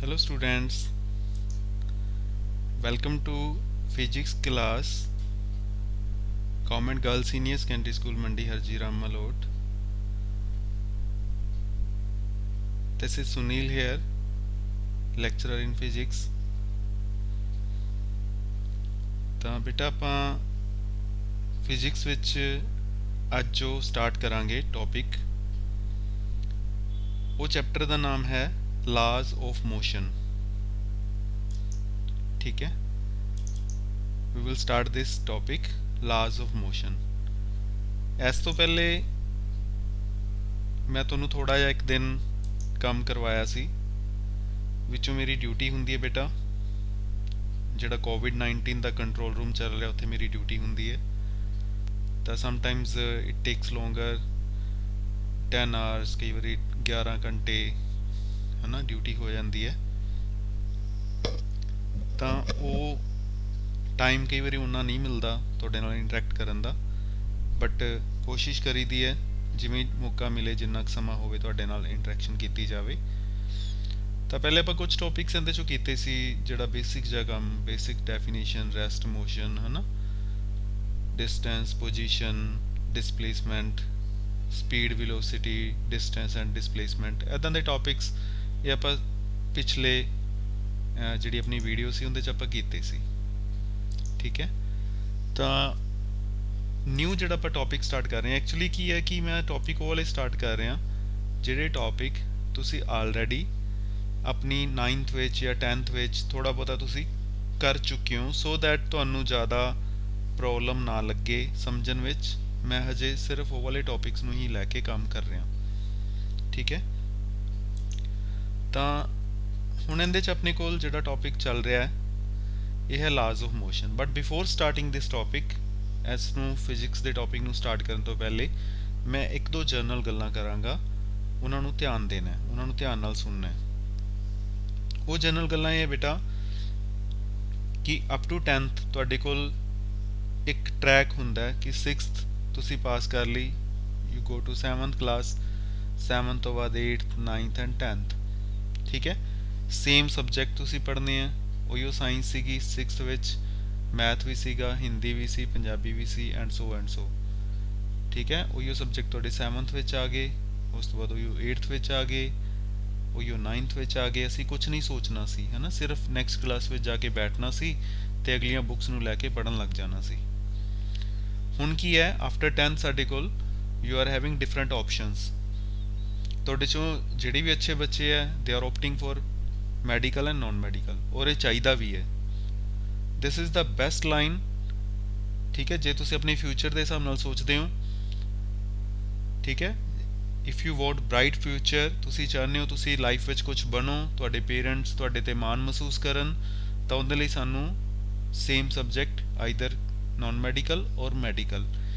Hello students, welcome to physics class, Government Girls Senior Secondary School Mandi Harjiram Malot. This is Sunil here, lecturer in physics. ਤਾਂ ਬੇਟਾ ਆਪਾਂ physics ਵਿੱਚ ਅੱਜ ਜੋ start ਕਰਾਂਗੇ topic, ਉਹ ਚੈਪਟਰ ਦਾ ਨਾਮ ਹੈ ਲਾਜ਼ ਆਫ ਮੋਸ਼ਨ। ਠੀਕ ਹੈ, we will start this topic, laws of motion। ਇਸ ਤੋਂ ਪਹਿਲੇ ਮੈਂ ਤੁਹਾਨੂੰ ਥੋੜਾ ਜਿਹਾ ਇੱਕ ਦਿਨ ਕੰਮ ਕਰਵਾਇਆ ਸੀ, ਵਿੱਚੋਂ ਮੇਰੀ ਡਿਊਟੀ ਹੁੰਦੀ ਹੈ ਬੇਟਾ, ਜਿਹੜਾ ਕੋਵਿਡ-19 ਦਾ ਕੰਟਰੋਲ ਰੂਮ ਚੱਲ ਰਿਹਾ ਉੱਥੇ ਮੇਰੀ ਡਿਊਟੀ ਹੁੰਦੀ ਹੈ। ਤਾਂ ਸਮਟਾਈਮਸ ਇਟ ਟੇਕਸ ਲੋਂਗਰ 10 ਆਵਰਸ, ਕਈ ਵਾਰੀ 11 ਘੰਟੇ ਹੈ ਨਾ ਡਿਊਟੀ ਹੋ ਜਾਂਦੀ ਹੈ। ਤਾਂ ਉਹ ਟਾਈਮ ਕਈ ਵਾਰੀ ਉਨਾ ਨਹੀਂ ਮਿਲਦਾ ਤੁਹਾਡੇ ਨਾਲ ਇੰਟਰੈਕਟ ਕਰਨ ਦਾ, ਬਟ ਕੋਸ਼ਿਸ਼ ਕਰੀਦੀ ਹੈ ਜਿਵੇਂ ਮੌਕਾ ਮਿਲੇ ਜਿੰਨਾ ਕੁ ਸਮਾਂ ਹੋਵੇ ਤੁਹਾਡੇ ਨਾਲ ਇੰਟਰੈਕਸ਼ਨ ਕੀਤੀ ਜਾਵੇ। ਤਾਂ ਪਹਿਲੇ ਆਪਾਂ ਕੁਝ ਟੌਪਿਕਸ ਇਹਦੇ 'ਚੋਂ ਕੀਤੇ ਸੀ, ਜਿਹੜਾ ਬੇਸਿਕ ਜਿਹਾ ਕੰਮ, ਬੇਸਿਕ ਡੈਫੀਨੇਸ਼ਨ, ਰੈਸਟ ਮੋਸ਼ਨ ਹੈ ਨਾ, distance, position, displacement, speed, velocity, distance and displacement, ਇੱਦਾਂ ਦੇ ਟੌਪਿਕਸ ਇਹ ਆਪਾਂ ਪਿਛਲੇ ਜਿਹੜੀ ਆਪਣੀ ਵੀਡੀਓ ਸੀ ਉਹਦੇ 'ਚ ਆਪਾਂ ਕੀਤੇ ਸੀ। ਠੀਕ ਹੈ, ਤਾਂ ਨਿਊ ਜਿਹੜਾ ਆਪਾਂ ਟੌਪਿਕ ਸਟਾਰਟ ਕਰ ਰਹੇ ਹਾਂ, ਐਕਚੁਅਲੀ ਕੀ ਹੈ ਕਿ ਮੈਂ ਟੌਪਿਕ ਉਹ ਵਾਲੇ ਸਟਾਰਟ ਕਰ ਰਿਹਾ ਜਿਹੜੇ ਟੌਪਿਕ ਤੁਸੀਂ ਆਲਰੇਡੀ ਆਪਣੀ 9th ਵਿੱਚ ਜਾਂ 10th ਵਿੱਚ ਥੋੜ੍ਹਾ ਬਹੁਤਾ ਤੁਸੀਂ ਕਰ ਚੁੱਕੇ ਹੋ, ਸੋ ਦੈਟ ਤੁਹਾਨੂੰ ਜ਼ਿਆਦਾ ਪ੍ਰੋਬਲਮ ਨਾ ਲੱਗੇ ਸਮਝਣ ਵਿੱਚ। ਮੈਂ ਹਜੇ ਸਿਰਫ ਉਹ ਵਾਲੇ ਟੌਪਿਕਸ ਨੂੰ ਹੀ ਲੈ ਕੇ ਕੰਮ ਕਰ ਰਿਹਾ। ਠੀਕ ਹੈ, ਤਾਂ ਹੁਣ ਇਹਦੇ 'ਚ ਆਪਣੇ ਕੋਲ ਜਿਹੜਾ ਟੌਪਿਕ ਚੱਲ ਰਿਹਾ ਹੈ ਇਹ ਹੈ ਲਾਜ਼ of motion. But before starting this topic, ਇਸ ਨੂੰ ਫਿਜ਼ਿਕਸ ਦੇ ਟੌਪਿਕ ਨੂੰ ਸਟਾਰਟ ਕਰਨ ਤੋਂ ਪਹਿਲੇ ਮੈਂ ਇੱਕ ਦੋ ਜਨਰਲ ਗੱਲਾਂ ਕਰਾਂਗਾ, ਉਹਨਾਂ ਨੂੰ ਧਿਆਨ ਦੇਣਾ ਹੈ, ਉਹਨਾਂ ਨੂੰ ਧਿਆਨ ਨਾਲ ਸੁਣਨਾ ਹੈ। ਉਹ ਜਨਰਲ ਗੱਲਾਂ ਇਹ ਹੈ ਬੇਟਾ ਕਿ ਅਪ ਟੂ 10th ਤੁਹਾਡੇ ਕੋਲ ਇੱਕ ਟਰੈਕ ਹੁੰਦਾ ਕਿ 6th ਤੁਸੀਂ ਪਾਸ ਕਰ ਲਈ, you go to 7th class, 7th ਤੋਂ ਬਾਅਦ 8th 9th ਐਂਡ 10th। ਠੀਕ ਹੈ, ਸੇਮ ਸਬਜੈਕਟ ਤੁਸੀਂ ਪੜ੍ਹਨੇ ਆ, ਉਹੀਓ ਸਾਇੰਸ ਸੀਗੀ 6th ਵਿੱਚ, ਮੈਥ ਵੀ ਸੀਗਾ, ਹਿੰਦੀ ਵੀ ਸੀ, ਪੰਜਾਬੀ ਵੀ ਸੀ ਐਂਡ ਸੋ। ਠੀਕ ਹੈ, ਉਹੀਓ ਸਬਜੈਕਟ ਤੁਹਾਡੇ 7th ਵਿੱਚ ਆ ਗਏ, ਉਸ ਤੋਂ ਬਾਅਦ ਉਹੀਓ 8th ਵਿੱਚ ਆ ਗਏ, ਉਹੀਓ 9th ਵਿੱਚ ਆ ਗਏ। ਅਸੀਂ ਕੁਝ ਨਹੀਂ ਸੋਚਣਾ ਸੀ ਹੈ ਨਾ, ਸਿਰਫ ਨੈਕਸਟ ਕਲਾਸ ਵਿੱਚ ਜਾ ਕੇ ਬੈਠਣਾ ਸੀ ਤੇ ਅਗਲੀਆਂ ਬੁੱਕਸ ਨੂੰ ਲੈ ਕੇ ਪੜ੍ਹਨ ਲੱਗ ਜਾਣਾ ਸੀ। ਹੁਣ ਕੀ ਹੈ, ਆਫਟਰ 10th ਸਾਡੇ ਕੋਲ you are having different options. ਤੁਹਾਡੇ ਚੋਂ ਜਿਹੜੇ ਵੀ ਅੱਛੇ ਬੱਚੇ ਹੈ they are opting for medical and non medical, ਔਰ ਇਹ ਚਾਹੀਦਾ ਵੀ ਹੈ। This is the best line. ਠੀਕ ਹੈ, ਜੇ ਤੁਸੀਂ ਆਪਣੇ ਫਿਊਚਰ ਦੇ ਹਿਸਾਬ ਨਾਲ ਸੋਚਦੇ ਹੋ, ਠੀਕ ਹੈ, if you want bright future, ਤੁਸੀਂ ਚਾਹੁੰਦੇ ਹੋ ਤੁਸੀਂ ਲਾਈਫ ਵਿੱਚ ਕੁਝ ਬਣੋ, ਤੁਹਾਡੇ ਪੇਰੈਂਟਸ ਤੁਹਾਡੇ ਤੇ ਮਾਣ ਮਹਿਸੂਸ ਕਰਨ, ਤਾਂ ਉਹਦੇ ਲਈ ਸਾਨੂੰ ਸੇਮ ਸਬਜੈਕਟ ਆਈਦਰ ਨॉन ਮੈਡੀਕਲ ਔਰ ਮੈਡੀਕਲ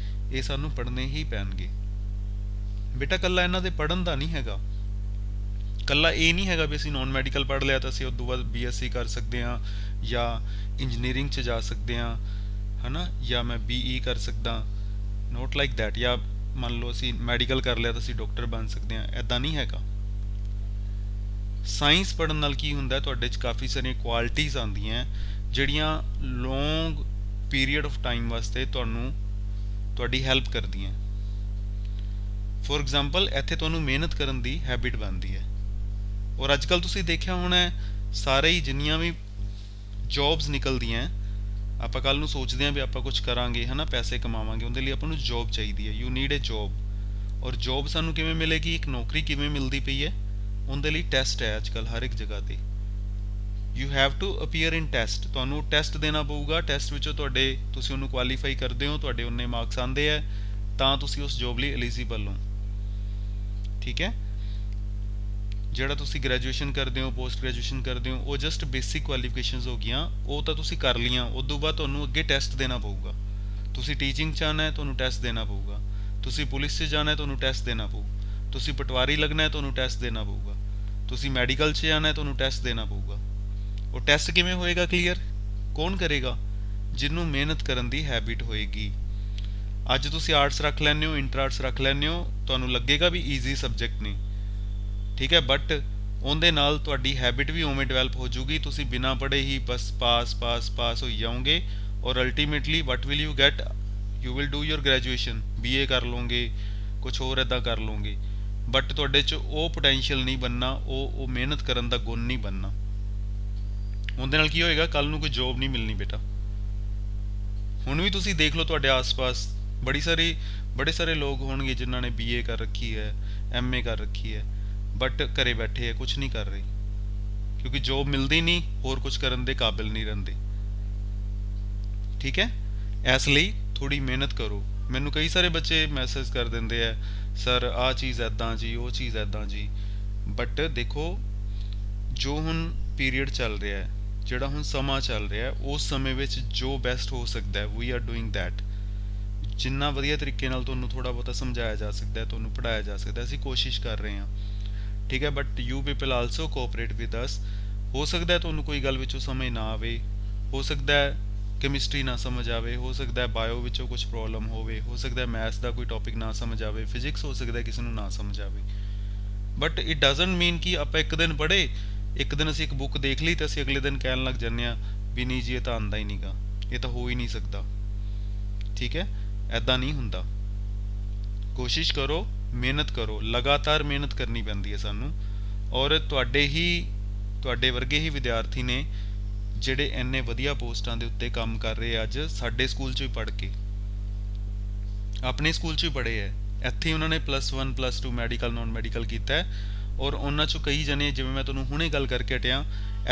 ਇਹ ਸਾਨੂੰ ਪੜ੍ਹਨੇ ਹੀ ਪੈਣਗੇ। ਬੇਟਾ ਕੱਲਾ ਇਹਨਾਂ ਦੇ ਪੜ੍ਹਨ ਦਾ ਨਹੀਂ ਹੈਗਾ, ਕੱਲਾ ਇਹ ਨਹੀਂ ਹੈਗਾ ਵੀ ਅਸੀਂ ਨॉन ਮੈਡੀਕਲ ਪੜ੍ਹ ਲਿਆ ਤਾਂ ਅਸੀਂ ਉਸ ਤੋਂ ਬਾਅਦ BSc ਕਰ ਸਕਦੇ ਹਾਂ ਜਾਂ ਇੰਜੀਨੀਅਰਿੰਗ 'ਚ ਜਾ ਸਕਦੇ ਹਾਂ ਹੈ ਨਾ, ਜਾਂ ਮੈਂ BE ਕਰ ਸਕਦਾ, ਨੋਟ ਲਾਈਕ ਦੈਟ। ਜਾਂ ਮੰਨ ਲਓ ਅਸੀਂ ਮੈਡੀਕਲ ਕਰ ਲਿਆ ਤਾਂ ਅਸੀਂ ਡਾਕਟਰ ਬਣ ਸਕਦੇ ਹਾਂ, ਐਦਾਂ ਨਹੀਂ ਹੈਗਾ। ਸਾਇੰਸ ਪੜ੍ਹਨ ਨਾਲ ਕੀ ਹੁੰਦਾ, ਤੁਹਾਡੇ 'ਚ ਕਾਫੀ ਸਾਰੀਆਂ ਕੁਆਲਿਟੀਜ਼ ਆਉਂਦੀਆਂ ਜਿਹੜੀਆਂ ਲੌਂਗ ਪੀਰੀਅਡ ਆਫ ਟਾਈਮ ਵਾਸਤੇ ਤੁਹਾਨੂੰ ਤੁਹਾਡੀ ਹੈਲਪ ਕਰਦੀਆਂ। ਫੋਰ ਐਗਜ਼ਾਮਪਲ ਇੱਥੇ ਤੁਹਾਨੂੰ ਮਿਹਨਤ ਕਰਨ ਦੀ ਹੈਬਿਟ ਬਣਦੀ ਹੈ, ਔਰ ਅੱਜ ਕੱਲ੍ਹ ਤੁਸੀਂ ਦੇਖਿਆ ਹੋਣਾ ਸਾਰੇ ਹੀ ਜਿੰਨੀਆਂ ਵੀ ਜੌਬਸ ਨਿਕਲਦੀਆਂ, ਆਪਾਂ ਕੱਲ੍ਹ ਨੂੰ ਸੋਚਦੇ ਹਾਂ ਵੀ ਆਪਾਂ ਕੁਝ ਕਰਾਂਗੇ ਹੈ ਨਾ, ਪੈਸੇ ਕਮਾਵਾਂਗੇ, ਉਹਦੇ ਲਈ ਆਪਾਂ ਨੂੰ ਜੌਬ ਚਾਹੀਦੀ ਹੈ, ਯੂ ਨੀਡ ਏ ਜੌਬ। ਔਰ ਜੌਬ ਸਾਨੂੰ ਕਿਵੇਂ ਮਿਲੇਗੀ, ਇੱਕ ਨੌਕਰੀ ਕਿਵੇਂ ਮਿਲਦੀ ਪਈ ਹੈ, ਉਹਦੇ ਲਈ ਟੈਸਟ ਹੈ ਅੱਜ ਕੱਲ੍ਹ ਹਰ ਇੱਕ ਜਗ੍ਹਾ 'ਤੇ। You have to appear in test, ਤੁਹਾਨੂੰ ਟੈਸਟ ਦੇਣਾ ਪਊਗਾ, ਟੈਸਟ ਵਿੱਚੋਂ ਤੁਸੀਂ ਉਹਨੂੰ ਕੁਆਲੀਫਾਈ ਕਰਦੇ ਹੋ, ਤੁਹਾਡੇ ਉਨੇ ਮਾਰਕਸ ਆਉਂਦੇ ਹੈ ਤਾਂ ਤੁਸੀਂ ਉਸ ਜੌਬ ਲਈ ਐਲੀਜੀਬਲ ਹੋ। ਠੀਕ ਹੈ, ਜਿਹੜਾ ਤੁਸੀਂ ਗ੍ਰੈਜੂਏਸ਼ਨ ਕਰਦੇ ਹੋ, ਪੋਸਟ ਗ੍ਰੈਜੂਏਸ਼ਨ ਕਰਦੇ ਹੋ, ਉਹ ਜਸਟ ਬੇਸਿਕ ਕੁਆਲੀਫਿਕੇਸ਼ਨਸ ਹੋ ਗਈਆਂ, ਉਹ ਤਾਂ ਤੁਸੀਂ ਕਰ ਲਈਆਂ। ਉਸ ਤੋਂ ਬਾਅਦ ਤੁਹਾਨੂੰ ਅੱਗੇ ਟੈਸਟ ਦੇਣਾ ਪਊਗਾ। ਤੁਸੀਂ ਟੀਚਿੰਗ 'ਚ ਆਉਣਾ ਹੈ, ਤੁਹਾਨੂੰ ਟੈਸਟ ਦੇਣਾ ਪਊਗਾ। ਤੁਸੀਂ ਪੁਲਿਸ 'ਚ ਜਾਣਾ ਹੈ, ਤੁਹਾਨੂੰ ਟੈਸਟ ਦੇਣਾ ਪਊ। ਤੁਸੀਂ ਪਟਵਾਰੀ ਲੱਗਣਾ ਹੈ, ਤੁਹਾਨੂੰ ਟੈਸਟ ਦੇਣਾ ਪਊਗਾ। ਤੁਸੀਂ ਮੈਡੀਕਲ 'ਚ ਜਾਣਾ ਹੈ, ਤੁਹਾਨੂੰ ਟੈਸਟ ਦੇਣਾ ਪਊਗਾ। ਉਹ ਟੈਸਟ ਕਿਵੇਂ ਹੋਏਗਾ ਕਲੀਅਰ, ਕੌਣ ਕਰੇਗਾ, ਜਿਹਨੂੰ ਮਿਹਨਤ ਕਰਨ ਦੀ ਹੈਬਿਟ ਹੋਏਗੀ। ਅੱਜ ਤੁਸੀਂ ਆਰਟਸ ਰੱਖ ਲੈਂਦੇ ਹੋ, ਇੰਟਰ ਆਰਟਸ ਰੱਖ ਲੈਂਦੇ ਹੋ, ਤੁਹਾਨੂੰ ਲੱਗੇਗਾ ਵੀ ਈਜ਼ੀ ਸਬਜੈਕਟ ਨੇ, ਠੀਕ ਹੈ, ਬਟ ਉਹਦੇ ਨਾਲ ਤੁਹਾਡੀ ਹੈਬਿਟ ਵੀ ਉਵੇਂ ਡਿਵੈਲਪ ਹੋ ਜੂਗੀ, ਤੁਸੀਂ ਬਿਨਾਂ ਪੜ੍ਹੇ ਹੀ ਬਸ ਪਾਸ ਹੋਈ ਜਾਓਗੇ, ਔਰ ultimately what will you get, you will do your graduation, BA ਕਰ ਲਓਗੇ, ਕੁਛ ਹੋਰ ਇੱਦਾਂ ਕਰ ਲਓਗੇ, ਬਟ ਤੁਹਾਡੇ 'ਚ ਉਹ ਪੋਟੈਂਸ਼ੀਅਲ ਨਹੀਂ ਬਣਨਾ, ਉਹ ਮਿਹਨਤ ਕਰਨ ਦਾ ਗੁਣ ਨਹੀਂ ਬਣਨਾ। ਉਹਦੇ ਨਾਲ ਕੀ ਹੋਏਗਾ, ਕੱਲ ਨੂੰ ਕੋਈ ਜੋਬ ਨਹੀਂ ਮਿਲਣੀ ਬੇਟਾ। ਹੁਣ ਵੀ ਤੁਸੀਂ ਦੇਖ ਲਓ ਤੁਹਾਡੇ ਆਸ-ਪਾਸ ਬੜੇ ਸਾਰੇ ਲੋਕ ਹੋਣਗੇ ਜਿਨ੍ਹਾਂ ਨੇ BA ਕਰ ਰੱਖੀ ਹੈ, MA ਕਰ ਰੱਖੀ ਹੈ, ਬਟ ਘਰੇ ਬੈਠੇ ਹੈ, ਕੁਛ ਨਹੀਂ ਕਰ ਰਹੇ, ਕਿਉਂਕਿ ਜੋਬ ਮਿਲਦੀ ਨਹੀਂ, ਹੋਰ ਕੁਛ ਕਰਨ ਦੇ ਕਾਬਿਲ ਨਹੀਂ ਰਹਿੰਦੇ। ਠੀਕ ਹੈ, ਇਸ ਲਈ ਥੋੜ੍ਹੀ ਮਿਹਨਤ ਕਰੋ। ਮੈਨੂੰ ਕਈ ਸਾਰੇ ਬੱਚੇ ਮੈਸੇਜ ਕਰ ਦਿੰਦੇ ਆ, ਸਰ ਆਹ ਚੀਜ਼ ਇੱਦਾਂ ਜੀ, ਉਹ ਚੀਜ਼ ਇੱਦਾਂ ਜੀ, ਬਟ ਦੇਖੋ ਜੋ ਹੁਣ ਪੀਰੀਅਡ ਚੱਲ ਰਿਹਾ ਹੈ, ਜਿਹੜਾ ਹੁਣ ਸਮਾਂ ਚੱਲ ਰਿਹਾ ਹੈ, ਉਸ ਸਮੇਂ ਵਿੱਚ ਜੋ ਬੈਸਟ ਹੋ ਸਕਦਾ ਹੈ, ਵੀ ਆਰ ਡੂਇੰਗ ਦੈਟ। ਜਿੰਨਾ ਵਧੀਆ ਤਰੀਕੇ ਨਾਲ ਤੁਹਾਨੂੰ ਥੋੜ੍ਹਾ ਬਹੁਤਾ ਸਮਝਾਇਆ ਜਾ ਸਕਦਾ ਹੈ, ਤੁਹਾਨੂੰ ਪੜ੍ਹਾਇਆ ਜਾ ਸਕਦਾ, ਅਸੀਂ ਕੋਸ਼ਿਸ਼ ਕਰ ਰਹੇ ਹਾਂ। ਠੀਕ ਹੈ, but you people also cooperate with us. ਹੋ ਸਕਦਾ ਹੈ ਤੁਹਾਨੂੰ ਕੋਈ ਗੱਲ ਵਿੱਚੋਂ ਸਮਝ ਨਾ ਆਵੇ, ਹੋ ਸਕਦਾ ਹੈ ਕੈਮਿਸਟਰੀ ਨਾ ਸਮਝ ਆਵੇ, ਹੋ ਸਕਦਾ ਹੈ ਬਾਇਓ ਵਿੱਚੋਂ ਕੁਝ ਪ੍ਰੋਬਲਮ ਹੋਵੇ, ਹੋ ਸਕਦਾ ਹੈ ਮੈਥਸ ਦਾ ਕੋਈ ਟੌਪਿਕ ਨਾ ਸਮਝ ਆਵੇ, ਫਿਜ਼ਿਕਸ ਹੋ ਸਕਦਾ ਕਿਸੇ ਨੂੰ ਨਾ ਸਮਝ ਆਵੇ, ਬਟ ਇਟ ਡਜ਼ਨਟ ਮੀਨ ਕਿ ਆਪਾਂ ਇੱਕ ਦਿਨ ਪੜ੍ਹੇ, ਇੱਕ ਦਿਨ ਅਸੀਂ ਇੱਕ ਬੁੱਕ ਦੇਖ ਲਈ ਤੇ ਅਸੀਂ ਅਗਲੇ ਦਿਨ ਕਹਿਣ ਲੱਗ ਜਾਂਦੇ ਹਾਂ ਵੀ ਨਹੀਂ ਜੀ ਇਹ ਤਾਂ ਆਉਂਦਾ ਹੀ ਨਹੀਂਗਾ, ਇਹ ਤਾਂ ਹੋ ਹੀ ਨਹੀਂ ਸਕਦਾ। ਠੀਕ ਹੈ, ਐਦਾਂ ਨਹੀਂ ਹੁੰਦਾ। ਕੋਸ਼ਿਸ਼ ਕਰੋ, ਮਿਹਨਤ ਕਰੋ, ਲਗਾਤਾਰ ਮਿਹਨਤ ਕਰਨੀ ਪੈਂਦੀ ਹੈ ਸਾਨੂੰ, ਔਰ ਤੁਹਾਡੇ ਵਰਗੇ ਹੀ ਵਿਦਿਆਰਥੀ ਨੇ ਜਿਹੜੇ ਇੰਨੇ ਵਧੀਆ ਪੋਸਟਾਂ ਦੇ ਉੱਤੇ ਕੰਮ ਕਰ ਰਹੇ ਅੱਜ ਸਾਡੇ ਸਕੂਲ 'ਚੋਂ ਹੀ ਪੜ੍ਹ ਕੇ, ਆਪਣੇ ਸਕੂਲ 'ਚ ਹੀ ਪੜ੍ਹੇ ਹੈ, ਇੱਥੇ ਹੀ ਉਹਨਾਂ ਨੇ +1 +2 ਮੈਡੀਕਲ ਨੋਨ ਮੈਡੀਕਲ ਕੀਤਾ ਹੈ, ਔਰ ਉਹਨਾਂ 'ਚੋਂ ਕਈ ਜਣੇ, ਜਿਵੇਂ ਮੈਂ ਤੁਹਾਨੂੰ ਹੁਣੇ ਗੱਲ ਕਰਕੇ ਹਟਿਆ,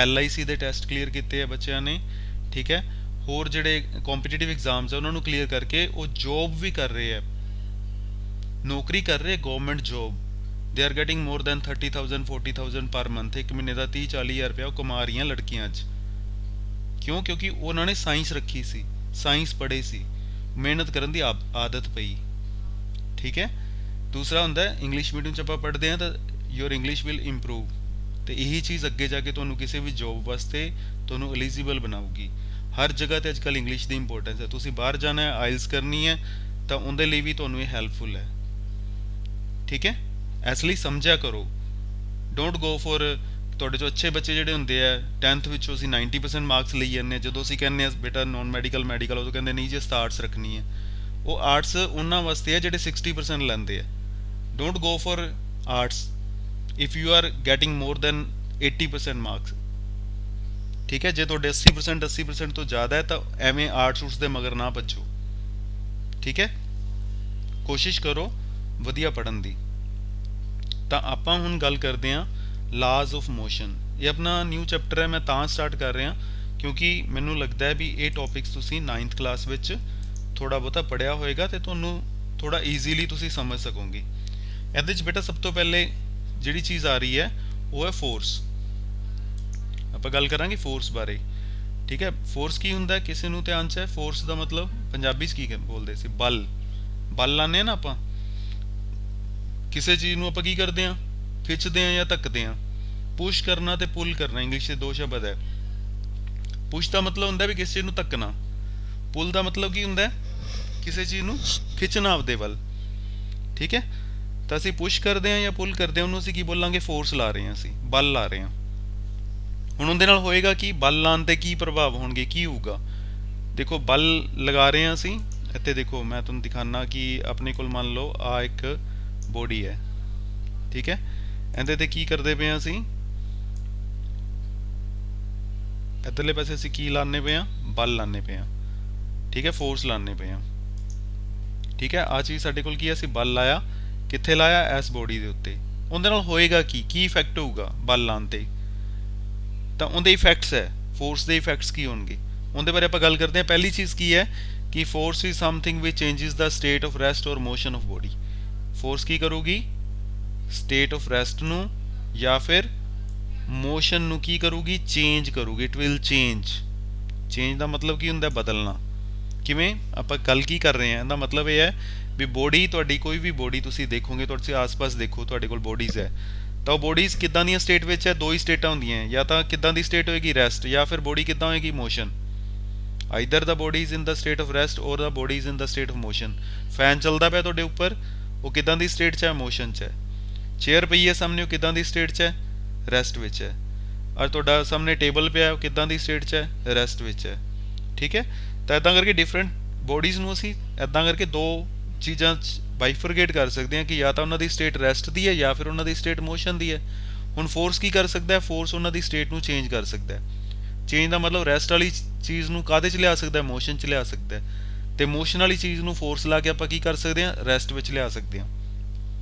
LIC ਦੇ ਟੈਸਟ ਕਲੀਅਰ ਕੀਤੇ ਆ ਬੱਚਿਆਂ ਨੇ। ਠੀਕ ਹੈ, ਹੋਰ ਜਿਹੜੇ ਕੰਪੀਟੀਟਿਵ ਐਗਜ਼ਾਮਸ ਆ ਉਹਨਾਂ ਨੂੰ ਕਲੀਅਰ ਕਰਕੇ ਉਹ ਜੋਬ ਵੀ ਕਰ ਰਹੇ ਆ, ਨੌਕਰੀ ਕਰ ਰਹੇ, government job. They are getting more then 30,000 40,000 per month, ਇੱਕ ਮਹੀਨੇ ਦਾ 30-40 ਹਜ਼ਾਰ ਰੁਪਇਆ ਉਹ ਕਮਾ ਰਹੀਆਂ ਲੜਕੀਆਂ ਅੱਜ। ਕਿਉਂ? ਕਿਉਂਕਿ ਉਹਨਾਂ ਨੇ ਸਾਇੰਸ ਰੱਖੀ ਸੀ, ਸਾਇੰਸ ਪੜ੍ਹੇ ਸੀ, ਮਿਹਨਤ ਕਰਨ ਦੀ ਆਦਤ ਪਈ। ਠੀਕ ਹੈ, ਦੂਸਰਾ ਹੁੰਦਾ ਇੰਗਲਿਸ਼ ਮੀਡੀਅਮ 'ਚ ਆਪਾਂ ਪੜ੍ਹਦੇ ਹਾਂ ਤਾਂ ਯੋਰ ਇੰਗਲਿਸ਼ ਵਿਲ ਇੰਪਰੂਵ, ਅਤੇ ਇਹੀ ਚੀਜ਼ ਅੱਗੇ ਜਾ ਕੇ ਤੁਹਾਨੂੰ ਕਿਸੇ ਵੀ ਜੋਬ ਵਾਸਤੇ ਤੁਹਾਨੂੰ ਐਲੀਜੀਬਲ ਬਣਾਊਗੀ। ਹਰ ਜਗ੍ਹਾ 'ਤੇ ਅੱਜ ਕੱਲ੍ਹ ਇੰਗਲਿਸ਼ ਦੀ ਇੰਪੋਰਟੈਂਸ ਹੈ, ਤੁਸੀਂ ਬਾਹਰ ਜਾਣਾ ਹੈ, ਆਇਲਸ ਕਰਨੀ ਹੈ, ਤਾਂ ਉਹਦੇ ਲਈ ਵੀ ਤੁਹਾਨੂੰ ਇਹ ਹੈਲਪਫੁਲ ਹੈ। ਠੀਕ ਹੈ, ਇਸ ਲਈ ਸਮਝਿਆ ਕਰੋ, ਡੋਂਟ ਗੋ ਫॉर, ਤੁਹਾਡੇ 'ਚੋਂ ਅੱਛੇ ਬੱਚੇ ਜਿਹੜੇ ਹੁੰਦੇ ਆ 10th ਵਿੱਚੋਂ ਅਸੀਂ 90% ਮਾਰਕਸ ਲਈ ਜਾਂਦੇ ਹਾਂ, ਜਦੋਂ ਅਸੀਂ ਕਹਿੰਦੇ ਹਾਂ ਬੇਟਾ ਨੋਨ ਮੈਡੀਕਲ ਉਦੋਂ ਕਹਿੰਦੇ ਨਹੀਂ ਜੀ ਅਸੀਂ ਆਰਟਸ ਰੱਖਣੀ ਹੈ। ਉਹ ਆਰਟਸ ਉਹਨਾਂ ਵਾਸਤੇ ਹੈ ਜਿਹੜੇ 60% ਲੈਂਦੇ ਆ। Don't go for arts if you are getting more than 80% marks. ਠੀਕ ਹੈ, ਜੇ ਤੁਹਾਡੇ 80% ਤੋਂ ਜ਼ਿਆਦਾ ਹੈ ਤਾਂ ਐਵੇਂ ਆਰਟਸ ਦੇ ਮਗਰ ਨਾ ਭੱਜੋ। ਠੀਕ ਹੈ, ਕੋਸ਼ਿਸ਼ ਕਰੋ ਵਧੀਆ ਪੜ੍ਹਨ ਦੀ। ਤਾਂ ਆਪਾਂ ਹੁਣ ਗੱਲ ਕਰਦੇ ਹਾਂ ਲਾਜ਼ ਆਫ ਮੋਸ਼ਨ। ਇਹ ਆਪਣਾ ਨਿਊ ਚੈਪਟਰ ਹੈ, ਮੈਂ ਤਾਂ ਸਟਾਰਟ ਕਰ ਰਿਹਾ ਕਿਉਂਕਿ ਮੈਨੂੰ ਲੱਗਦਾ ਹੈ ਵੀ ਇਹ ਟੌਪਿਕਸ ਤੁਸੀਂ 9th ਕਲਾਸ ਵਿੱਚ ਥੋੜ੍ਹਾ ਬਹੁਤਾ ਪੜ੍ਹਿਆ ਹੋਏਗਾ ਅਤੇ ਤੁਹਾਨੂੰ ਥੋੜ੍ਹਾ ਈਜ਼ੀਲੀ ਤੁਸੀਂ ਸਮਝ ਸਕੋਗੇ। ਇਹਦੇ 'ਚ ਬੇਟਾ ਸਭ ਤੋਂ ਪਹਿਲੇ ਜਿਹੜੀ ਚੀਜ਼ ਆ ਰਹੀ ਹੈ ਉਹ ਹੈ ਫੋਰਸ। ਆਪਾਂ ਗੱਲ ਕਰਾਂਗੇ ਫੋਰਸ ਬਾਰੇ। ਠੀਕ ਹੈ, ਫੋਰਸ ਕੀ ਹੁੰਦਾ ਕਿਸੇ ਨੂੰ ਧਿਆਨ 'ਚ ਹੈ? ਫੋਰਸ ਦਾ ਮਤਲਬ ਪੰਜਾਬੀ 'ਚ ਕੀ ਬੋਲਦੇ ਸੀ? ਬਲ ਲਾਉਂਦੇ ਹਾਂ ਨਾ ਆਪਾਂ ਕਿਸੇ ਚੀਜ਼ ਨੂੰ, ਆਪਾਂ ਕੀ ਕਰਦੇ ਹਾਂ? ਖਿੱਚਦੇ ਹਾਂ ਜਾਂ ਧੱਕਦੇ ਹਾਂ। ਪੁਸ਼ ਕਰਨਾ ਤੇ ਪੁੱਲ ਕਰਨਾ ਇੰਗਲਿਸ਼ ਦੇ ਦੋ ਸ਼ਬਦ ਹੈ। ਪੁਸ਼ ਦਾ ਮਤਲਬ ਹੁੰਦਾ ਵੀ ਕਿਸੇ ਚੀਜ਼ ਨੂੰ ਧੱਕਣਾ, ਪੁੱਲ ਦਾ ਮਤਲਬ ਕੀ ਹੁੰਦਾ ਕਿਸੇ ਚੀਜ਼ ਨੂੰ ਖਿੱਚਣਾ ਆਪਦੇ ਵੱਲ। ਠੀਕ ਹੈ, ਤਾਂ ਅਸੀਂ ਪੁਸ਼ ਕਰਦੇ ਹਾਂ ਜਾਂ ਪੁੱਲ ਕਰਦੇ ਹਾਂ, ਉਹਨੂੰ ਅਸੀਂ ਕੀ ਬੋਲਾਂਗੇ? ਫੋਰਸ ਲਾ ਰਹੇ ਹਾਂ, ਅਸੀਂ ਬਲ ਲਾ ਰਹੇ ਹਾਂ। ਹੁਣ ਉਹਦੇ ਨਾਲ ਹੋਏਗਾ ਕੀ? ਬਲ ਲਾਉਣ ਦੇ ਕੀ ਪ੍ਰਭਾਵ ਹੋਣਗੇ, ਕੀ ਹੋਊਗਾ? ਦੇਖੋ ਬਲ ਲਗਾ ਰਹੇ ਹਾਂ ਅਸੀਂ, ਇੱਥੇ ਦੇਖੋ ਮੈਂ ਤੁਹਾਨੂੰ ਦਿਖਾਉਣਾ ਕਿ ਆਪਣੇ ਕੋਲ ਮੰਨ ਲਓ ਆ ਇੱਕ ਬੋਡੀ ਹੈ। ਠੀਕ ਹੈ, ਇਹਦੇ ਤੇ ਕੀ ਕਰਦੇ ਪਏ ਹਾਂ ਅਸੀਂ? ਇੱਧਰਲੇ ਪਾਸੇ ਅਸੀਂ ਕੀ ਲਾਉਂਦੇ ਪਏ ਹਾਂ? ਬਲ ਲਾਉਂਦੇ ਪਏ ਹਾਂ। ਠੀਕ ਹੈ, ਫੋਰਸ ਲਾਉਂਦੇ ਪਏ ਹਾਂ। ਠੀਕ ਹੈ, ਆਹ ਚੀਜ਼ ਸਾਡੇ ਕੋਲ ਕੀ ਹੈ? ਅਸੀਂ ਬਲ ਲਾਇਆ, ਕਿੱਥੇ ਲਾਇਆ? ਇਸ ਬੋਡੀ ਦੇ ਉੱਤੇ। ਉਹਦੇ ਨਾਲ ਹੋਏਗਾ ਕੀ ਇਫੈਕਟ ਹੋਊਗਾ ਬਲ ਲਾਉਣ 'ਤੇ? ਤਾਂ ਉਹਦੇ ਇਫੈਕਟਸ ਹੈ, ਫੋਰਸ ਦੇ ਇਫੈਕਟਸ ਕੀ ਹੋਣਗੇ ਉਹਦੇ ਬਾਰੇ ਆਪਾਂ ਗੱਲ ਕਰਦੇ ਹਾਂ। ਪਹਿਲੀ ਚੀਜ਼ ਕੀ ਹੈ ਕਿ force is something which changes the state of rest ਔਰ ਮੋਸ਼ਨ ਆਫ ਬੋਡੀ। ਫੋਰਸ ਕੀ ਕਰੂਗੀ? ਸਟੇਟ ਆਫ ਰੈਸਟ ਨੂੰ ਜਾਂ ਫਿਰ ਮੋਸ਼ਨ ਨੂੰ ਕੀ ਕਰੂਗੀ? ਚੇਂਜ ਕਰੂਗੀ। ਇਟ ਵਿਲ ਚੇਂਜ ਦਾ ਮਤਲਬ ਕੀ ਹੁੰਦਾ? ਬਦਲਣਾ। ਕਿਵੇਂ? ਆਪਾਂ ਗੱਲ ਕੀ ਕਰ ਰਹੇ ਹਾਂ, ਇਹਦਾ ਮਤਲਬ ਇਹ ਹੈ ਵੀ ਬੋਡੀ ਤੁਹਾਡੀ, ਕੋਈ ਵੀ ਬੋਡੀ ਤੁਸੀਂ ਦੇਖੋਗੇ, ਤੁਹਾਡੇ ਆਸ-ਪਾਸ ਦੇਖੋ, ਤੁਹਾਡੇ ਕੋਲ ਬੋਡੀਜ਼ ਹੈ, ਤਾਂ ਉਹ ਬੋਡੀਜ਼ ਕਿੱਦਾਂ ਦੀਆਂ ਸਟੇਟ ਵਿੱਚ ਹੈ? ਦੋ ਹੀ ਸਟੇਟਾਂ ਹੁੰਦੀਆਂ, ਜਾਂ ਤਾਂ ਕਿੱਦਾਂ ਦੀ ਸਟੇਟ ਹੋਏਗੀ? ਰੈਸਟ, ਜਾਂ ਫਿਰ ਬੋਡੀ ਕਿੱਦਾਂ ਹੋਏਗੀ? Motion. Either the body is in the state of rest or the body is in the state of motion. Fan ਚੱਲਦਾ ਪਿਆ ਤੁਹਾਡੇ ਉੱਪਰ, ਉਹ ਕਿੱਦਾਂ ਦੀ ਸਟੇਟ 'ਚ ਹੈ? ਮੋਸ਼ਨ 'ਚ ਹੈ। ਚੇਅਰ ਪਈ ਹੈ ਸਾਹਮਣੇ, ਉਹ ਕਿੱਦਾਂ ਦੀ ਸਟੇਟ 'ਚ ਹੈ? ਰੈਸਟ ਵਿੱਚ ਹੈ। ਔਰ ਤੁਹਾਡਾ ਸਾਹਮਣੇ ਟੇਬਲ ਪਿਆ, ਉਹ ਕਿੱਦਾਂ ਦੀ ਸਟੇਟ 'ਚ ਹੈ? ਰੈਸਟ ਵਿੱਚ ਹੈ। ਠੀਕ ਹੈ, ਤਾਂ ਇੱਦਾਂ ਕਰਕੇ ਡਿਫਰੈਂਟ ਬੋਡੀਜ਼ ਨੂੰ ਅਸੀਂ ਇੱਦਾਂ ਕਰਕੇ ਦੋ ਚੀਜ਼ਾਂ 'ਚ ਬਾਈਫਰਗੇਟ ਕਰ ਸਕਦੇ ਹਾਂ ਕਿ ਜਾਂ ਤਾਂ ਉਹਨਾਂ ਦੀ ਸਟੇਟ ਰੈਸਟ ਦੀ ਹੈ ਜਾਂ ਫਿਰ ਉਹਨਾਂ ਦੀ ਸਟੇਟ ਮੋਸ਼ਨ ਦੀ ਹੈ। ਹੁਣ ਫੋਰਸ ਕੀ ਕਰ ਸਕਦਾ ਹੈ? ਫੋਰਸ ਉਹਨਾਂ ਦੀ ਸਟੇਟ ਨੂੰ ਚੇਂਜ ਕਰ ਸਕਦਾ ਹੈ। ਚੇਂਜ ਦਾ ਮਤਲਬ ਰੈਸਟ ਵਾਲੀ ਚੀਜ਼ ਨੂੰ ਕਾਹਦੇ 'ਚ ਲਿਆ ਸਕਦਾ ਹੈ? ਮੋਸ਼ਨ 'ਚ ਲਿਆ ਸਕਦਾ ਹੈ। ਤੇ ਮੋਸ਼ਨ ਵਾਲੀ ਚੀਜ਼ ਨੂੰ ਫੋਰਸ ਲਾ ਕੇ ਆਪਾਂ ਕੀ ਕਰ ਸਕਦੇ ਹਾਂ? ਰੈਸਟ ਵਿੱਚ ਲਿਆ ਸਕਦੇ ਹਾਂ।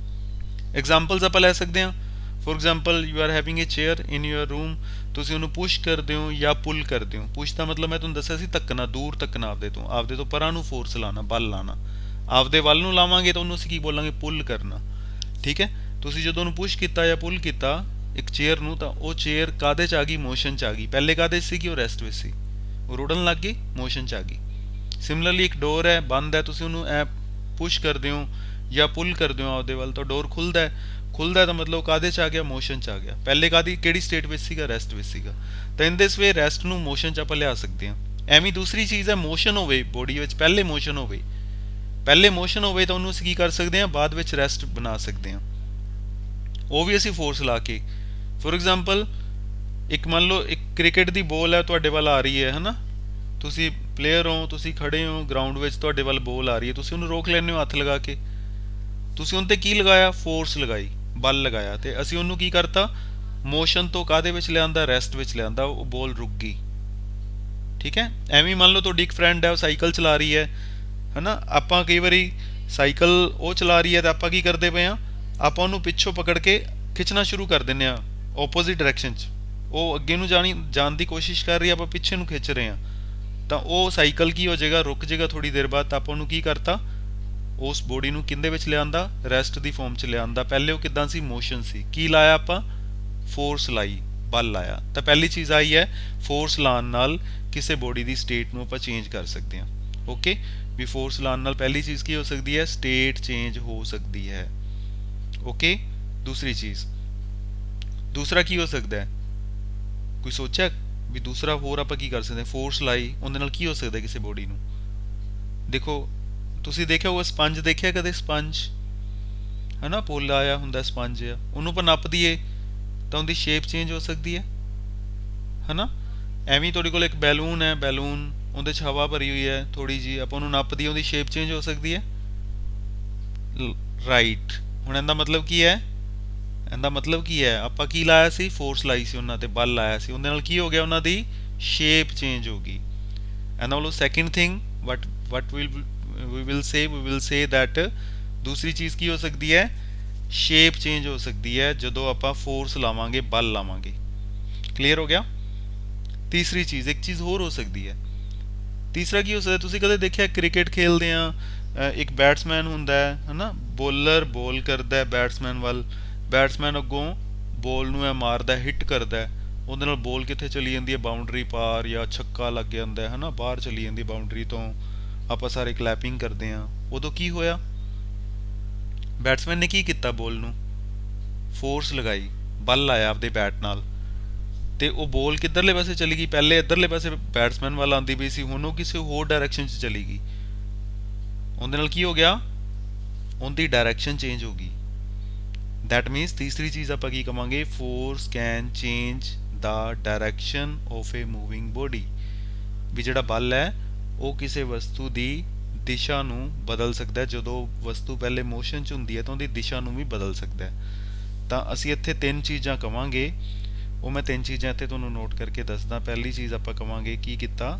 ਐਗਜ਼ਾਮਪਲਸ ਆਪਾਂ ਲੈ ਸਕਦੇ ਹਾਂ। For example, you are having A chair in your room, ਤੁਸੀਂ ਉਹਨੂੰ ਪੁਸ਼ ਕਰਦੇ ਹੋ ਜਾਂ ਪੁੱਲ ਕਰਦੇ ਹੋ। ਪੁਸ਼ ਦਾ ਮਤਲਬ ਮੈਂ ਤੁਹਾਨੂੰ ਦੱਸਿਆ ਸੀ ਧੱਕਣਾ, ਦੂਰ ਧੱਕਣਾ ਆਪਦੇ ਤੋਂ ਪਰਾਂ ਨੂੰ ਫੋਰਸ ਲਾਣਾ, ਬਲ ਲਾਣਾ। ਆਪਦੇ ਵੱਲ ਨੂੰ ਲਾਵਾਂਗੇ ਤਾਂ ਉਹਨੂੰ ਅਸੀਂ ਕੀ ਬੋਲਾਂਗੇ? ਪੁੱਲ ਕਰਨਾ। ਠੀਕ ਹੈ, ਤੁਸੀਂ ਜਦੋਂ ਉਹਨੂੰ ਪੁਸ਼ ਕੀਤਾ ਜਾਂ ਪੁੱਲ ਕੀਤਾ ਇੱਕ ਚੇਅਰ ਨੂੰ, ਤਾਂ ਉਹ ਚੇਅਰ ਕਾਹਦੇ 'ਚ ਆ ਗਈ? ਮੋਸ਼ਨ 'ਚ ਆ ਗਈ। ਪਹਿਲੇ ਕਾਹਦੇ 'ਚ ਸੀ ਕਿ ਉਹ ਰੈਸਟ ਵਿੱਚ ਸੀ, ਉਹ ਰੁੜਨ ਲੱਗ ਗਈ, ਮੋਸ਼ਨ 'ਚ ਆ ਗਈ। ਸਿਮਿਲਰਲੀ ਇੱਕ ਡੋਰ ਹੈ, ਬੰਦ ਹੈ, ਤੁਸੀਂ ਉਹਨੂੰ ਐ ਪੁਸ਼ ਕਰਦੇ ਹੋ ਜਾਂ ਪੁੱਲ ਕਰਦੇ ਹੋ ਆਪਦੇ ਵੱਲ, ਤਾਂ ਡੋਰ ਖੁੱਲਦਾ ਹੈ। ਖੁੱਲਦਾ ਤਾਂ ਮਤਲਬ ਕਾਹਦੇ 'ਚ ਆ ਗਿਆ? ਮੋਸ਼ਨ 'ਚ ਆ ਗਿਆ। ਪਹਿਲੇ ਕਿਹੜੀ ਸਟੇਟ ਵਿੱਚ ਸੀਗਾ? ਰੈਸਟ ਵਿੱਚ ਸੀਗਾ। ਤਾਂ ਇਨ ਦਿਸ ਵੇ ਰੈਸਟ ਨੂੰ ਮੋਸ਼ਨ 'ਚ ਆਪਾਂ ਲਿਆ ਸਕਦੇ ਹਾਂ। ਐਵੇਂ ਦੂਸਰੀ ਚੀਜ਼ ਹੈ, ਮੋਸ਼ਨ ਹੋਵੇ ਬੋਡੀ ਵਿੱਚ, ਪਹਿਲੇ ਮੋਸ਼ਨ ਹੋਵੇ ਤਾਂ ਉਹਨੂੰ ਅਸੀਂ ਕੀ ਕਰ ਸਕਦੇ ਹਾਂ? ਬਾਅਦ ਵਿੱਚ ਰੈਸਟ ਬਣਾ ਸਕਦੇ ਹਾਂ। ਉਹ ਵੀ ਅਸੀਂ ਫੋਰਸ ਲਾ ਕੇ। ਫੋਰ ਐਗਜ਼ਾਮਪਲ, ਇੱਕ ਮੰਨ ਲਓ ਇੱਕ ਕ੍ਰਿਕਟ ਦੀ ਬੋਲ ਹੈ ਤੁਹਾਡੇ ਵੱਲ ਆ ਰਹੀ ਹੈ ਨਾ, ਤੁਸੀਂ ਪਲੇਅਰ ਹੋ, ਤੁਸੀਂ ਖੜੇ ਹੋ ਗਰਾਊਂਡ ਵਿੱਚ, ਤੁਹਾਡੇ ਵੱਲ ਬੋਲ ਆ ਰਹੀ ਹੈ, ਤੁਸੀਂ ਉਹਨੂੰ ਰੋਕ ਲੈਂਦੇ ਹੋ ਹੱਥ ਲਗਾ ਕੇ। ਤੁਸੀਂ ਉਹਨ 'ਤੇ ਕੀ ਲਗਾਇਆ? ਫੋਰਸ ਲਗਾਈ, ਬਲ ਲਗਾਇਆ, ਤੇ ਅਸੀਂ ਉਹਨੂੰ ਕੀ ਕਰਤਾ? ਮੋਸ਼ਨ ਤੋਂ ਕਾਹਦੇ ਵਿੱਚ ਲਿਆਂਦਾ? ਰੈਸਟ ਵਿੱਚ ਲਿਆਂਦਾ, ਉਹ ਬੋਲ ਰੁਕ ਗਈ। ਠੀਕ ਹੈ, ਐਵੇਂ ਮੰਨ ਲਓ ਤੁਹਾਡੀ ਇੱਕ ਫਰੈਂਡ ਹੈ, ਉਹ ਸਾਈਕਲ ਚਲਾ ਰਹੀ ਹੈ ਨਾ, ਆਪਾਂ ਕਈ ਵਾਰੀ ਸਾਈਕਲ ਉਹ ਚਲਾ ਰਹੀ ਹੈ ਤਾਂ ਆਪਾਂ ਕੀ ਕਰਦੇ ਪਏ ਹਾਂ? ਆਪਾਂ ਉਹਨੂੰ ਪਿੱਛੋਂ ਪਕੜ ਕੇ ਖਿੱਚਣਾ ਸ਼ੁਰੂ ਕਰ ਦਿੰਦੇ ਹਾਂ ਓਪੋਜ਼ਿਟ ਡਾਇਰੈਕਸ਼ਨ 'ਚ। ਉਹ ਅੱਗੇ ਨੂੰ ਜਾਣ ਦੀ ਕੋਸ਼ਿਸ਼ ਕਰ ਰਹੀ ਹੈ, ਆਪਾਂ ਪਿੱਛੇ ਨੂੰ ਖਿੱਚ ਰਹੇ ਹਾਂ, ਤਾਂ ਉਹ ਸਾਈਕਲ ਕੀ ਹੋ ਜਾਏਗਾ? ਰੁਕ ਜਾਏਗਾ ਥੋੜੀ ਦੇਰ ਬਾਅਦ। ਤਾਂ ਆਪਾਂ ਉਹਨੂੰ ਕੀ ਕਰਤਾ? ਉਸ ਬੋਡੀ ਨੂੰ ਕਿੰਦੇ ਵਿੱਚ ਲਿਆਂਦਾ? ਰੈਸਟ ਦੀ ਫਾਰਮ 'ਚ ਲਿਆਂਦਾ। ਪਹਿਲੇ ਉਹ ਕਿੱਦਾਂ ਸੀ? ਮੋਸ਼ਨ ਸੀ। ਕੀ ਲਾਇਆ ਆਪਾਂ? ਫੋਰਸ ਲਾਈ, ਬਲ ਲਾਇਆ। ਤਾਂ ਪਹਿਲੀ ਚੀਜ਼ ਆਈ ਹੈ, ਫੋਰਸ ਲਾਉਣ ਨਾਲ ਕਿਸੇ ਬੋਡੀ ਦੀ ਸਟੇਟ ਨੂੰ ਆਪਾਂ ਚੇਂਜ ਕਰ ਸਕਦੇ ਹਾਂ। ਓਕੇ, ਵੀ ਫੋਰਸ ਲਾਉਣ ਨਾਲ ਪਹਿਲੀ ਚੀਜ਼ ਕੀ ਹੋ ਸਕਦੀ ਹੈ? ਸਟੇਟ ਚੇਂਜ ਹੋ ਸਕਦੀ ਹੈ। ਓਕੇ, ਦੂਸਰੀ ਚੀਜ਼, ਦੂਸਰਾ ਕੀ ਹੋ ਸਕਦਾ ਹੈ? ਕੋਈ ਸੋਚਿਆ ਵੀ ਦੂਸਰਾ ਹੋਰ ਆਪਾਂ ਕੀ ਕਰ ਸਕਦੇ ਹਾਂ? ਫੋਰਸ ਲਾਈ, ਉਹਦੇ ਨਾਲ ਕੀ ਹੋ ਸਕਦਾ ਕਿਸੇ ਬੋਡੀ ਨੂੰ? ਦੇਖੋ, ਤੁਸੀਂ ਦੇਖਿਆ ਹੋਊਗਾ ਸਪੰਜ, ਦੇਖਿਆ ਕਦੇ ਸਪੰਜ? ਹੈ ਨਾ, ਪੋਲਾ ਆਇਆ ਹੁੰਦਾ ਸਪੰਜ ਆ, ਉਹਨੂੰ ਆਪਾਂ ਨੱਪ ਦਈਏ ਤਾਂ ਉਹਦੀ ਸ਼ੇਪ ਚੇਂਜ ਹੋ ਸਕਦੀ ਹੈ ਨਾ। ਐਵੇਂ ਤੁਹਾਡੇ ਕੋਲ ਇੱਕ ਬੈਲੂਨ ਹੈ, ਬੈਲੂਨ ਉਹਦੇ 'ਚ ਹਵਾ ਭਰੀ ਹੋਈ ਹੈ ਥੋੜੀ ਜੀ, ਆਪਾਂ ਉਹਨੂੰ ਨੱਪ ਦਈਏ, ਉਹਦੀ ਸ਼ੇਪ ਚੇਂਜ ਹੋ ਸਕਦੀ ਹੈ। ਰਾਈਟ। ਹੁਣ ਇਹਦਾ ਮਤਲਬ ਕੀ ਹੈ? ਇਹਦਾ ਮਤਲਬ ਕੀ ਹੈ? ਆਪਾਂ ਕੀ ਲਾਇਆ ਸੀ? ਫੋਰਸ ਲਾਈ ਸੀ ਉਹਨਾਂ ਤੇ, ਬਲ ਲਾਇਆ ਸੀ, ਉਹਦੇ ਨਾਲ ਕੀ ਹੋ ਗਿਆ? ਉਹਨਾਂ ਦੀ ਸ਼ੇਪ ਚੇਂਜ ਹੋ ਗਈ। ਇਹਦਾ ਮਤਲਬ second thing what we will say that ਦੂਸਰੀ ਚੀਜ਼ ਕੀ ਹੋ ਸਕਦੀ ਹੈ? ਸ਼ੇਪ ਚੇਂਜ ਹੋ ਸਕਦੀ ਹੈ ਜਦੋਂ ਆਪਾਂ ਫੋਰਸ ਲਾਵਾਂਗੇ, ਬਲ ਲਾਵਾਂਗੇ। ਕਲੀਅਰ ਹੋ ਗਿਆ? ਤੀਸਰੀ ਚੀਜ਼, ਇੱਕ ਚੀਜ਼ ਹੋਰ ਹੋ ਸਕਦੀ ਹੈ। ਤੀਸਰਾ ਕੀ ਹੋ ਸਕਦਾ? ਤੁਸੀਂ ਕਦੇ ਦੇਖਿਆ ਕ੍ਰਿਕਟ ਖੇਲਦੇ ਆ, ਇੱਕ ਬੈਟਸਮੈਨ ਹੁੰਦਾ ਹੈ ਨਾ, ਬੋਲਰ ਬੋਲ ਕਰਦਾ ਹੈ ਬੈਟਸਮੈਨ ਵੱਲ, ਬੈਟਸਮੈਨ ਅੱਗੋਂ ਬੋਲ ਨੂੰ ਮਾਰਦਾ, ਹਿੱਟ ਕਰਦਾ, ਉਹਦੇ ਨਾਲ ਬੋਲ ਕਿੱਥੇ ਚਲੀ ਜਾਂਦੀ ਹੈ? ਬਾਉਂਡਰੀ ਪਾਰ, ਜਾਂ ਛੱਕਾ ਲੱਗ ਜਾਂਦਾ ਹੈ ਨਾ, ਬਾਹਰ ਚਲੀ ਜਾਂਦੀ ਬਾਉਂਡਰੀ ਤੋਂ। ਆਪਾਂ ਸਾਰੇ ਕਲੈਪਿੰਗ ਕਰਦੇ ਹਾਂ। ਉਦੋਂ ਕੀ ਹੋਇਆ? ਬੈਟਸਮੈਨ ਨੇ ਕੀ ਕੀਤਾ? ਬੋਲ ਨੂੰ ਫੋਰਸ ਲਗਾਈ, ਬਲ ਲਾਇਆ ਆਪਦੇ ਬੈਟ ਨਾਲ, ਤੇ ਉਹ ਬੋਲ ਕਿੱਧਰਲੇ ਪਾਸੇ ਚਲੀ ਗਈ? ਪਹਿਲੇ ਇੱਧਰਲੇ ਪਾਸੇ ਬੈਟਸਮੈਨ ਵੱਲ ਆਉਂਦੀ ਪਈ ਸੀ, ਹੁਣ ਉਹ ਕਿਸੇ ਹੋਰ ਡਾਇਰੈਕਸ਼ਨ 'ਚ ਚਲੀ ਗਈ। ਉਹਦੇ ਨਾਲ ਕੀ ਹੋ ਗਿਆ? ਉਹਦੀ ਡਾਇਰੈਕਸ਼ਨ ਚੇਂਜ ਹੋ ਗਈ। ਦੈਟ ਮੀਨਸ ਤੀਸਰੀ ਚੀਜ਼ ਆਪਾਂ ਕੀ ਕਵਾਂਗੇ? Force can change the direction of a moving body. ਵੀ ਜਿਹੜਾ ਬਲ ਹੈ ਉਹ ਕਿਸੇ ਵਸਤੂ ਦੀ ਦਿਸ਼ਾ ਨੂੰ ਬਦਲ ਸਕਦਾ ਹੈ। ਜਦੋਂ ਵਸਤੂ ਪਹਿਲੇ ਮੋਸ਼ਨ 'ਚ ਹੁੰਦੀ ਹੈ ਤਾਂ ਉਹਦੀ ਦਿਸ਼ਾ ਨੂੰ ਵੀ ਬਦਲ ਸਕਦਾ ਹੈ। ਤਾਂ ਅਸੀਂ ਇੱਥੇ ਤਿੰਨ ਚੀਜ਼ਾਂ ਕਵਾਂਗੇ, ਉਹ ਮੈਂ ਤਿੰਨ ਚੀਜ਼ਾਂ ਇੱਥੇ ਤੁਹਾਨੂੰ ਨੋਟ ਕਰਕੇ ਦੱਸਦਾ। ਪਹਿਲੀ ਚੀਜ਼ ਆਪਾਂ ਕਵਾਂਗੇ ਕੀ ਕੀਤਾ?